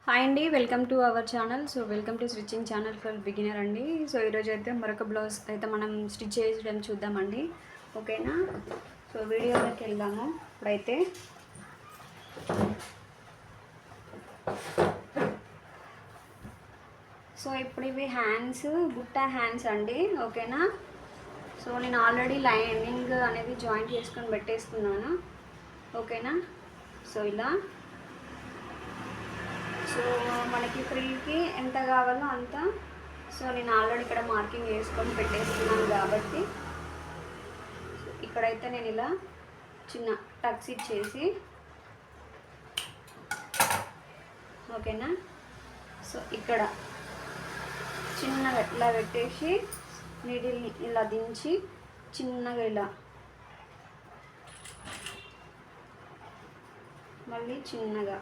Hi అండి, welcome to our channel. So welcome to stitching channel for beginner అండి. So ఈరోజు అయితే మరొక బ్లౌజ్ అయితే మనం స్టిచ్ చేయడం చూద్దామండి. ఓకేనా? సో వీడియోలోకి వెళ్దాము ఇప్పుడైతే. సో ఇప్పుడు ఇవి హ్యాండ్స్, బుట్ట హ్యాండ్స్ అండి. ఓకేనా? సో నేను ఆల్రెడీ లైనింగ్ అనేది జాయింట్ చేసుకొని పెట్టేసుకున్నాను. ఓకేనా? సో ఇలా సో మనకి ఫ్రీకి ఎంత కావాలో అంత. సో నేను ఆల్రెడీ ఇక్కడ మార్కింగ్ వేసుకొని పెట్టేసుకున్నాను కాబట్టి ఇక్కడైతే నేను ఇలా చిన్న టక్స్ ఇచ్చేసి, ఓకేనా, సో ఇక్కడ చిన్నగా ఇలా పెట్టేసి నీడిల్ని ఇలా దించి చిన్నగా ఇలా మళ్ళీ చిన్నగా,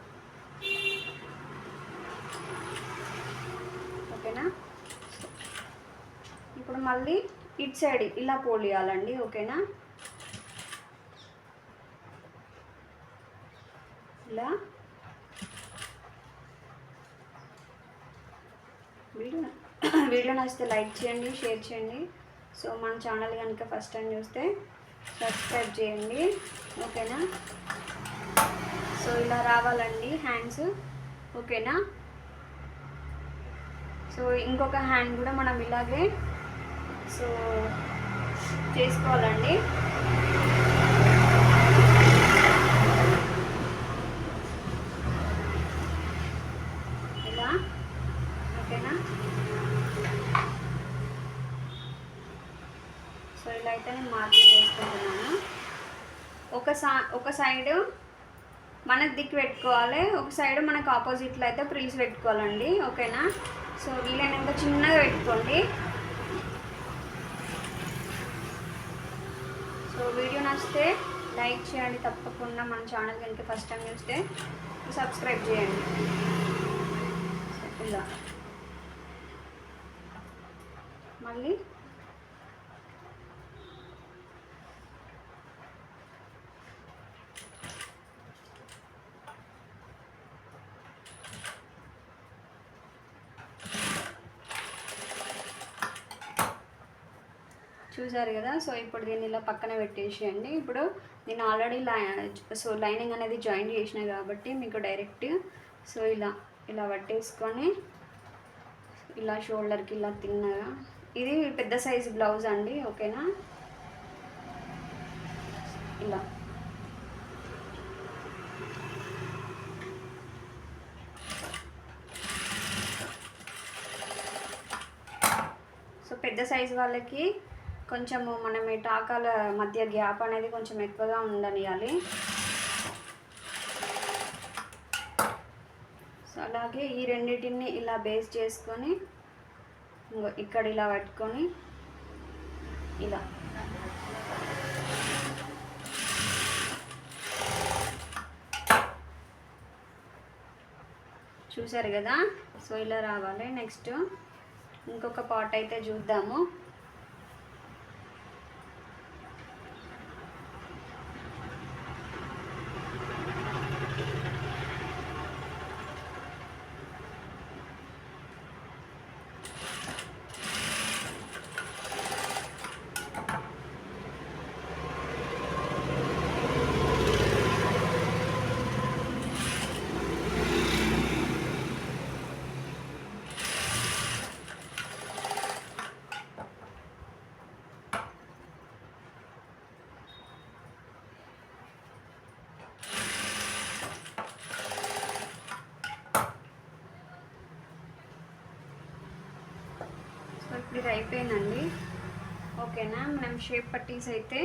ఓకేనా. ఇప్పుడు మళ్ళీ ఇటు సైడ్ ఇలా పోలియాలండి. ఓకేనా? ఇలా వీడియో నచ్చితే లైక్ చేయండి, షేర్ చేయండి. సో మన ఛానల్ కనుక ఫస్ట్ టైం చూస్తే సబ్స్క్రైబ్ చేయండి. ఓకేనా? సో ఇలా రావాలండి హ్యాండ్స్. ఓకేనా? సో ఇంకొక హ్యాండ్ కూడా మనం ఇలాగే సో చేసుకోవాలండి. ఇలా, ఓకేనా. సో ఇలా అయితే నేను మార్కింగ్ చేసుకుంటున్నాను. ఒక సైడ్ మనకు దిక్కు పెట్టుకోవాలి, ఒక సైడ్ మనకు ఆపోజిట్లో అయితే ప్రిల్స్ పెట్టుకోవాలండి. ఓకేనా? సో వీలైనంత చిన్నగా పెట్టుకోండి. సో వీడియో నచ్చితే లైక్ చేయండి తప్పకుండా. మన ఛానల్ కనుక ఫస్ట్ టైం చూస్తే సబ్స్క్రైబ్ చేయండి. ఇలా మళ్ళీ చూసారు కదా. సో ఇప్పుడు దీన్ని ఇలా పక్కన పెట్టేసేయండి. ఇప్పుడు నేను ఆల్రెడీ లైనింగ్ అనేది జాయిన్ చేసిన కాబట్టి మీకు డైరెక్ట్ సో ఇలా పట్టేసుకొని ఇలా షోల్డర్కి ఇలా తిన్నగా, ఇది పెద్ద సైజు బ్లౌజ్ అండి. ఓకేనా? ఇలా సో పెద్ద సైజు వాళ్ళకి కొంచెము మనం ఈ టాకాల మధ్య గ్యాప్ అనేది కొంచెం ఎక్కువగా ఉండనియాలి. సో అలాగే ఈ రెండింటిని ఇలా బేస్ చేసుకొని ఇక్కడ ఇలా పట్టుకొని ఇలా చూసారు కదా. సో ఇలా రావాలి. నెక్స్ట్ ఇంకొక పార్ట్ అయితే చూద్దాము. ఇప్పుడు ఇది అయిపోయిందండి. ఓకేనా? మనం షేప్ పట్టీస్ అయితే